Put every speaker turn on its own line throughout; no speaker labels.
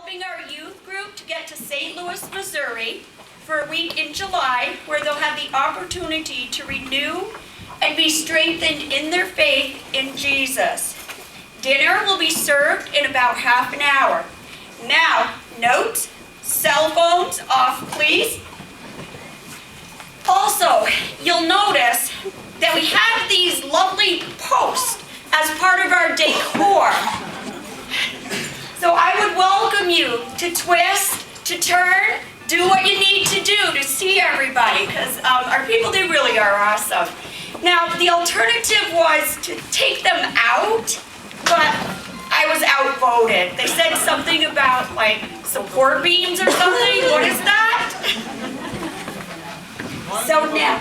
helping our youth group to get to St. Louis, Missouri for a week in July, where they'll have the opportunity to renew and be strengthened in their faith in Jesus. Dinner will be served in about half an hour. Now, note, cell phones off, please. Also, you'll notice that we have these lovely posts as part of our decor. So I would welcome you to twist, to turn, do what you need to do to see everybody, because our people, they really are awesome. Now, the alternative was to take them out, but I was outvoted. They said something about, like, support beams or something. What is that? So now,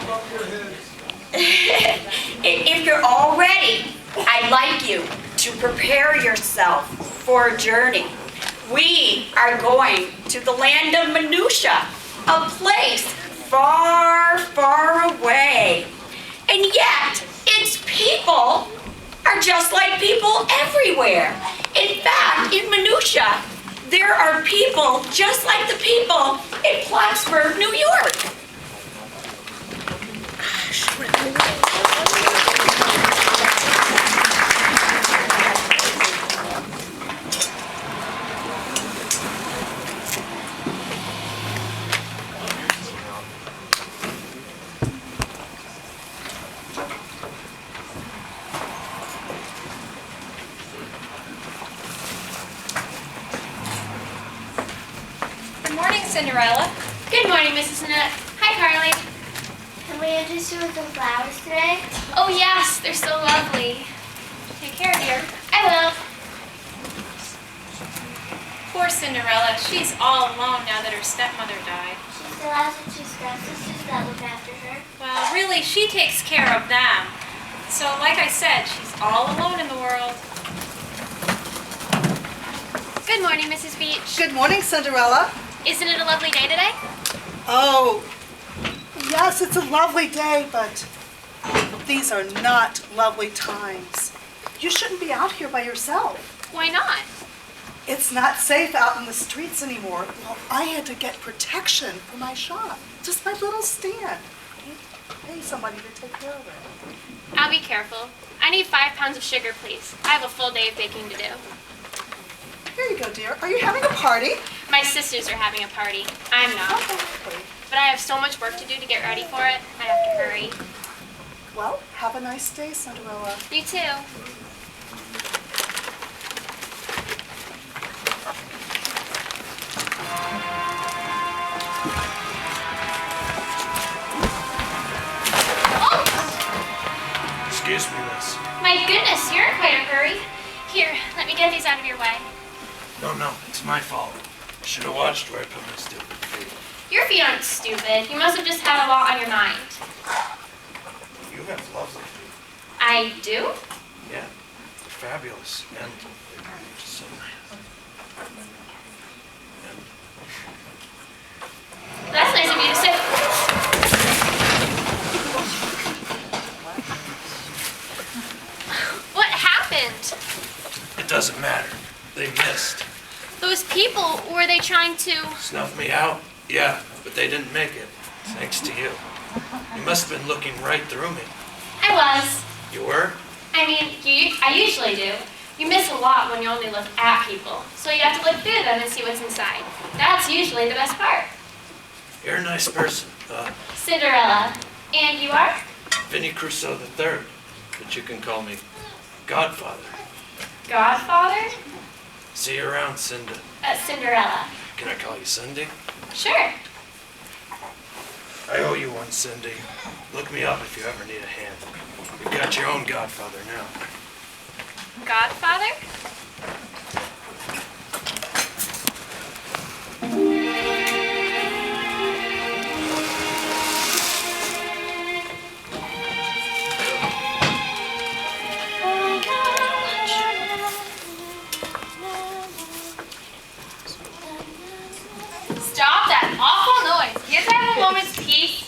if you're all ready, I'd like you to prepare yourself for a journey. We are going to the land of minutia, a place far, far away. And yet, its people are just like people everywhere. In fact, in minutia, there are people just like the people in Plattsburgh, New York.
Good morning, Cinderella.
Good morning, Mrs. Annette. Hi, Carly.
Can we interest you with the flowers today?
Oh, yes, they're so lovely.
Take care, dear.
I will.
Poor Cinderella. She's all alone now that her stepmother died.
She still has her two stepsisters that look after her.
Well, really, she takes care of them. So, like I said, she's all alone in the world.
Good morning, Mrs. Beach.
Good morning, Cinderella.
Isn't it a lovely day today?
Oh, yes, it's a lovely day, but these are not lovely times. You shouldn't be out here by yourself.
Why not?
It's not safe out in the streets anymore. Well, I had to get protection for my shop, just my little stand. Pay somebody to take care of it.
I'll be careful. I need 5 pounds of sugar, please. I have a full day of baking to do.
Here you go, dear. Are you having a party?
My sisters are having a party. I'm not.
Okay.
But I have so much work to do to get ready for it. I have to hurry.
Well, have a nice day, Cinderella.
You too.
Excuse me, miss.
My goodness, you're in quite a hurry. Here, let me get these out of your way.
No, it's my fault. I should have watched where I put my stupid feet.
Your feet aren't stupid. You must have just had a lot on your mind.
You have lovely feet.
I do?
Yeah, they're fabulous. And they're just so nice. And
That's nice of you to say. What happened?
it doesn't matter. They missed.
Those people, were they trying to...
Snuff me out? Yeah, but they didn't make it. Thanks to you. You must have been looking right through me.
I was.
You were?
I mean, I usually do. You miss a lot when you only look at people. So you have to look through them and see what's inside. That's usually the best part.
You're a nice person.
Cinderella. And you are?
Vinnie Crusoe III. But you can call me Godfather.
Godfather?
See you around, Cinda.
Cinderella.
Can I call you Cindy?
Sure.
I owe you one, Cindy. Look me up if you ever need a hand. You've got your own Godfather now.
Godfather? Stop that awful noise. You guys have a moment's peace.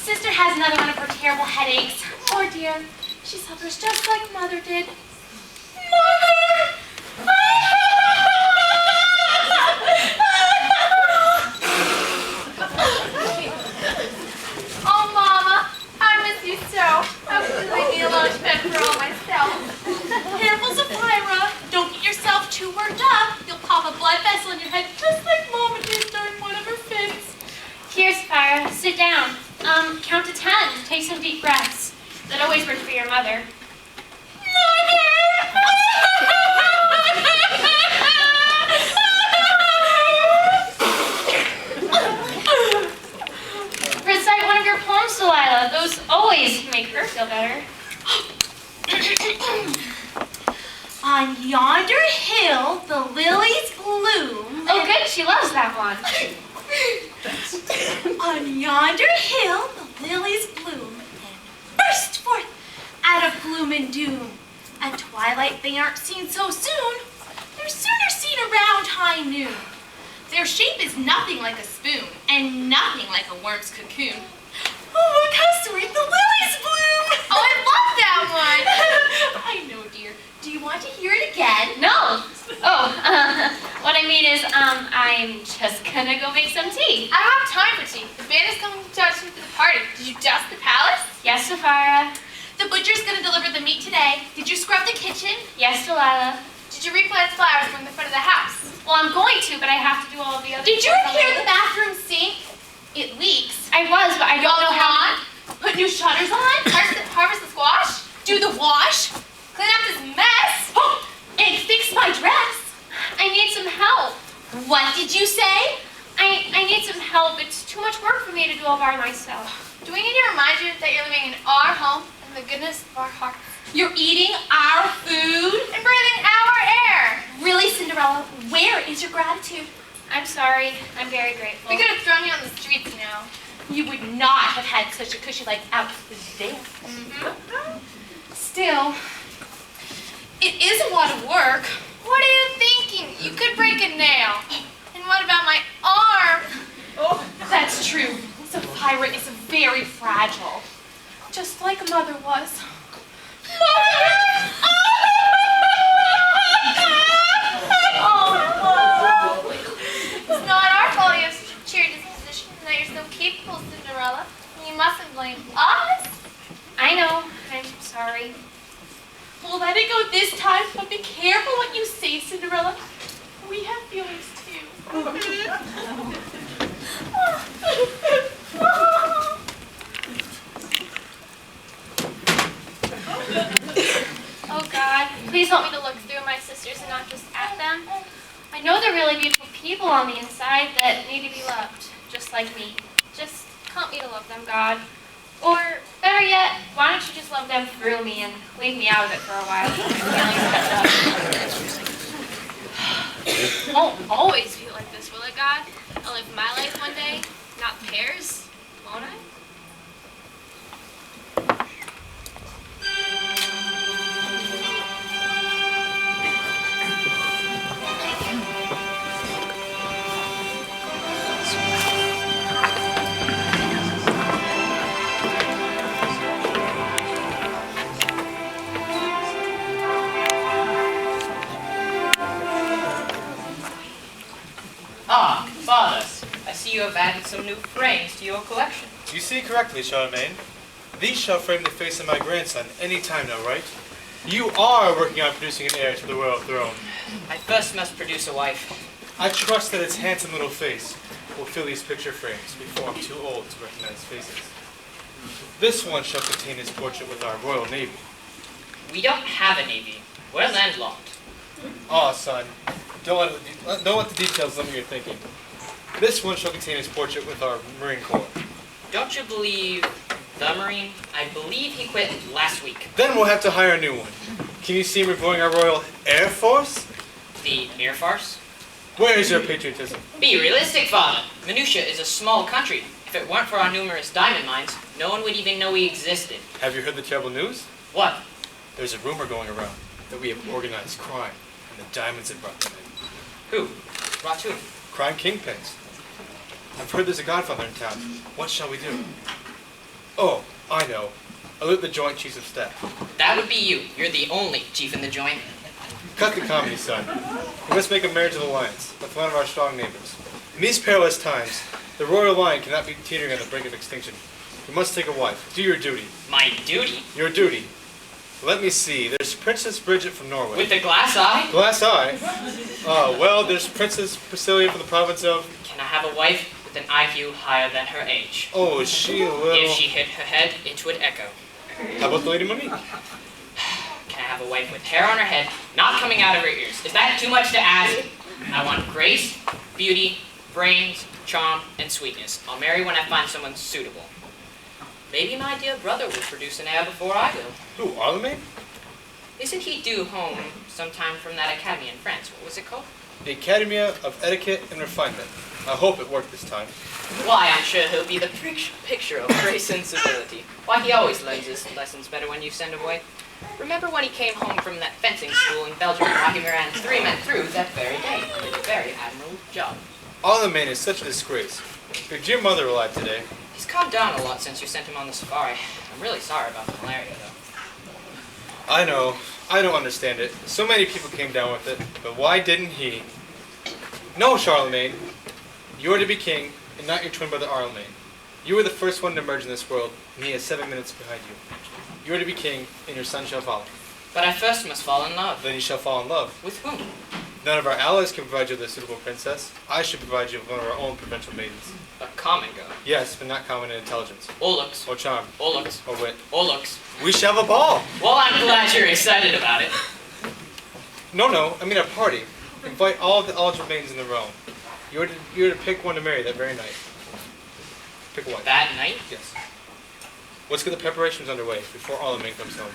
Sister has another one of her terrible headaches. Poor dear. She suffers just like Mother did. Mother!
a blood vessel in your head, just like Mama did during one of her fits.
Here, Sapphira, sit down. Count to 10. Take some deep breaths. That always works for your mother. Recite one of your poems, Delilah. Those always make her feel better.
On yonder hill, the lilies bloom.
Oh, good. She loves that one.
On yonder hill, the lilies bloom and burst forth out of gloom and doom. At twilight, they aren't seen so soon. They're sooner seen around high noon. Their shape is nothing like a spoon, and nothing like a worm's cocoon. Oh, look how sweet the lilies bloom!
Oh, I love that one.
I know, dear. Do you want to hear it again?
No. Oh, what I mean is, I'm just gonna go make some tea.
I don't have time for tea. The band is coming to touch me for the party. Did you dust the palace?
Yes, Sapphira.
The butcher's gonna deliver the meat today. Did you scrub the kitchen?
Yes, Delilah.
Did you replant flowers from the front of the house?
Well, I'm going to, but I have to do all of the other
Did you
stuff
repair
later.
the bathroom sink? It leaks.
I was, but I don't know how.
Put new shutters on? Harvest the squash? Do the wash? Clean up this mess?
Oh, and fix my dress.
I need some help.
What did you say?
I need some help. It's too much work for me to do all by myself.
Do we need to remind you that you're living in our home and the goodness of our hearts?
You're eating our food?
And breathing our air.
Really, Cinderella? Where is your gratitude?
I'm sorry. I'm very grateful.
We could have thrown you on the streets, you know.
You would not have had such a cushy life out there. Still, it is a lot of work.
What are you thinking? You could break a nail. And what about my arm?
Oh, that's true. Sapphira is very fragile. Just like Mother was.
It's not our fault you have such a cheery disposition and that you're so capable, Cinderella. And you mustn't blame us.
I know. I'm sorry.
We'll let it go this time, but be careful what you say, Cinderella. We have feelings too.
Oh, God. Please help me to look through my sisters and not just at them. I know they're really beautiful people on the inside that need to be loved, just like me. Just help me to love them, God. Or, better yet, why don't you just love them through me and leave me out of it for a while?
It won't always be like this, will it, God? I'll live my life one day, not theirs, won't I?
Ah, Father, I see you have added some new frames to your collection.
You see correctly, Charlemagne. These shall frame the face of my grandson any time now, right? You are working on producing an heir to the royal throne.
I first must produce a wife.
I trust that its handsome little face will fill these picture frames before I'm too old to recognize faces. This one shall contain his portrait with our royal navy.
We don't have a navy. We're landlocked.
Ah, son, don't let the details limit your thinking. This one shall contain his portrait with our Marine Corps.
Don't you believe the Marine? I believe he quit last week.
Then we'll have to hire a new one. Can you see him reporting our Royal Air Force?
The Air Force?
Where is your patriotism?
Be realistic, Father. Minutia is a small country. If it weren't for our numerous diamond mines, no one would even know we existed.
Have you heard the terrible news?
What?
There's a rumor going around that we have organized crime and the diamonds that brought them in.
Who? Brought who?
Crime kingpins. I've heard there's a Godfather in town. What shall we do? Oh, I know. Alert the Joint Chiefs of Staff.
That would be you. You're the only chief in the joint.
Cut the comedy, son. We must make a marriage of alliance with one of our strong neighbors. In these perilous times, the royal line cannot be teetering on the brink of extinction. You must take a wife. Do your duty.
My duty?
Your duty. Let me see. There's Princess Bridget from Norway.
With the glass eye?
Glass eye? Well, there's Princess Priscilla from the province of...
Can I have a wife with an IQ higher than her age?
Oh, is she a little...
If she hit her head, it would echo.
How about the Lady Monique?
Can I have a wife with hair on her head, not coming out of her ears? Is that too much to ask? I want grace, beauty, brains, charm, and sweetness. I'll marry when I find someone suitable. Maybe my dear brother will produce an heir before I will.
Who, Arlemagne?
Isn't he due home sometime from that academy in France? What was it called?
The Academia of Etiquette and Refinement. I hope it worked this time.
Why, I'm sure he'll be the picture of grace and civility. Why, he always learns his lessons better when you send him away. Remember when he came home from that fencing school in Belgium, why he ran 3 men through that very day and did a very admirable job.
Arlemagne is such a disgrace. Your dear mother alive today.
He's calmed down a lot since you sent him on the safari. I'm really sorry about the malaria, though.
I know. I don't understand it. So many people came down with it, but why didn't he? No, Charlemagne. You are to be king, and not your twin brother Arlemagne. You were the first one to emerge in this world, and he is 7 minutes behind you. You are to be king, and your son shall follow.
But I first must fall in love.
Then you shall fall in love.
With whom?
None of our allies can provide you with a suitable princess. I should provide you with one of our own provincial maidens.
A common girl.
Yes, but not common in intelligence,
Or looks.
or charm,
Or looks.
or wit.
Or looks.
We shall have a ball!
Well, I'm glad you're excited about it.
No, I mean a party. Invite all of the eligible maidens in the realm. You're to pick one to marry that very night. Pick one.
That night?
Yes. Let's get the preparations underway before Arlemagne comes home.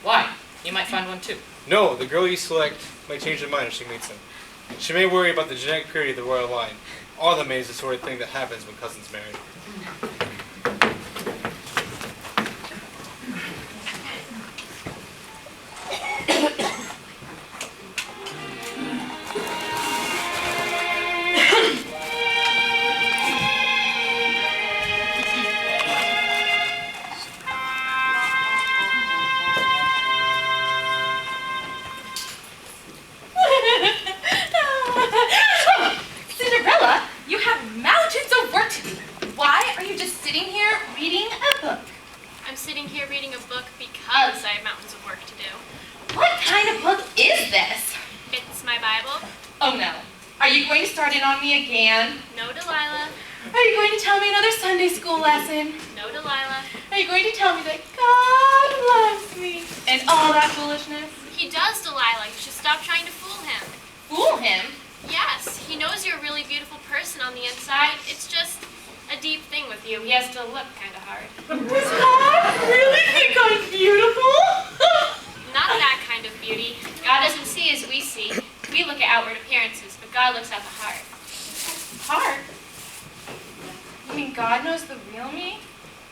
Why? You might find one too.
No, the girl you select might change her mind if she meets him. She may worry about the genetic purity of the royal line. Arlemagne is the sort of thing that happens when cousins marry.
Cinderella, you have mountains of work to do. Why are you just sitting here reading a book?
I'm sitting here reading a book because I have mountains of work to do.
What kind of book is this?
It's my Bible.
Oh no. Are you going to start in on me again?
No, Delilah.
Are you going to tell me another Sunday school lesson?
No, Delilah.
Are you going to tell me that God loves me and all that foolishness?
He does, Delilah. You should stop trying to fool him.
Fool him?
Yes, he knows you're a really beautiful person on the inside. It's just a deep thing with you. He has to look kind of hard.
Does God really think I'm beautiful?
Not that kind of beauty. God doesn't see as we see. We look at outward appearances, but God looks at the heart.
Heart? You mean God knows the real me?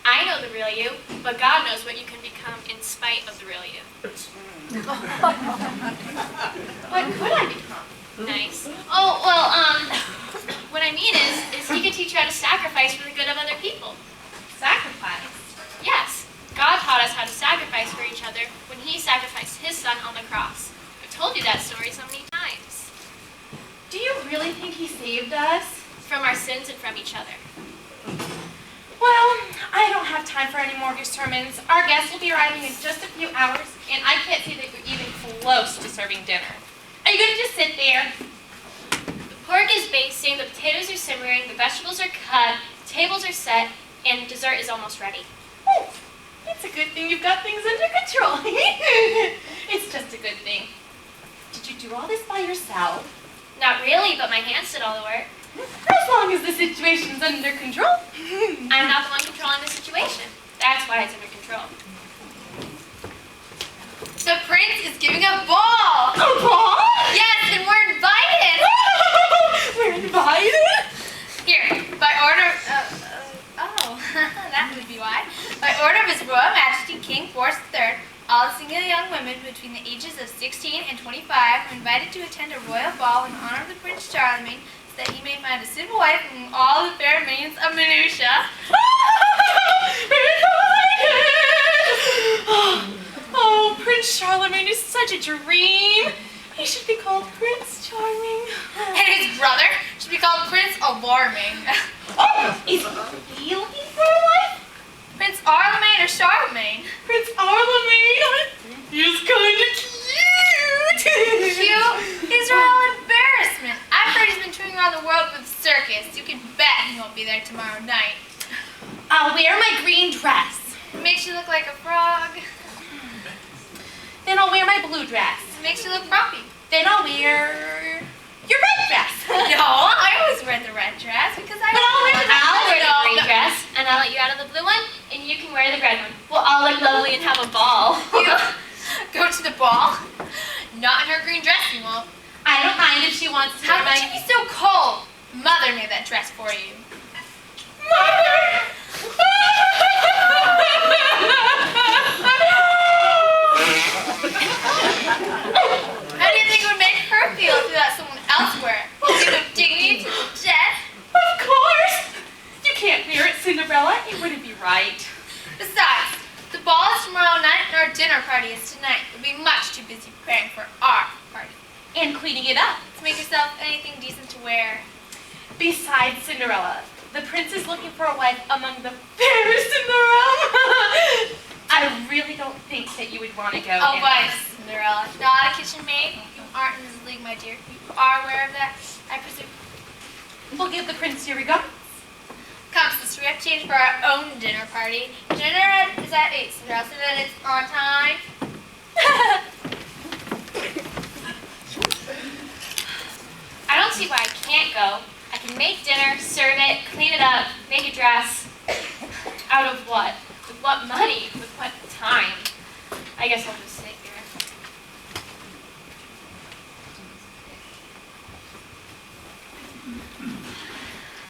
I know the real you, but God knows what you can become in spite of the real you.
What could I become?
Nice. Oh, well, what I mean is he could teach you how to sacrifice for the good of other people.
Sacrifice?
Yes, God taught us how to sacrifice for each other when he sacrificed his son on the cross. I've told you that story so many times.
Do you really think he saved us?
From our sins and from each other.
Well, I don't have time for any more of your sermons. Our guests will be arriving in just a few hours, and I can't see that you're even close to serving dinner. Are you going to just sit there?
The pork is basting, the potatoes are simmering, the vegetables are cut, the tables are set, and dessert is almost ready.
Oh, it's a good thing you've got things under control. It's just a good thing. Did you do all this by yourself?
Not really, but my hands did all the work.
As long as the situation's under control.
I'm not the one controlling the situation. That's why it's under control.
The prince is giving a ball!
A ball?
Yes, and we're invited!
We're invited?
Here, by order that would be why. By order of His Royal Majesty King Forrest III, all single young women between the ages of 16 and 25 are invited to attend a royal ball in honor of the Prince Charlemagne, so that he may find a suitable wife among all the fair maidens of Minutia.
Oh, Prince Charlemagne is such a dream. He should be called Prince Charming.
And his brother should be called Prince Alarming.
Oh, is he looking for a wife?
Prince Arlemagne or Charlemagne?
Prince Arlemagne. He's kind of cute.
Cute? He's a real embarrassment. I've heard he's been touring around the world with the circus. You can bet he won't be there tomorrow night.
I'll wear my green dress.
It makes you look like a frog.
Then I'll wear my blue dress.
It makes you look frumpy.
Then I'll wear your red dress.
No, I always wear the red dress because I
But I'll wear the
I'll wear the green
No.
dress, and I'll let you out of the blue one, and you can wear the red one. We'll all look lovely and have a ball.
You go to the ball? Not in her green dress, you won't.
I don't mind if she wants to
How
wear
could you be so cold? Mother made that dress for you. How do you think it would make her feel if you let someone else wear it? Give her dignity to the death?
Of course! You can't wear it, Cinderella. It wouldn't be right.
Besides, the ball is tomorrow night and our dinner party is tonight. You'll be much too busy preparing for our party.
And cleaning it up.
To make yourself anything decent to wear.
Besides Cinderella, the prince is looking for a wife among the fairest in the realm. I really don't think that you would want to go.
Oh,
and-
wife, Cinderella. Not a kitchen maid. You aren't in this league, my dear. You are aware of that, I presume.
We'll give the prince your regards.
Come, sister, we have to change for our own dinner party. Dinner is at 8, Cinderella, so that it's on time.
I don't see why I can't go. I can make dinner, serve it, clean it up, make a dress. Out of what? With what money? With what time? I guess I'll just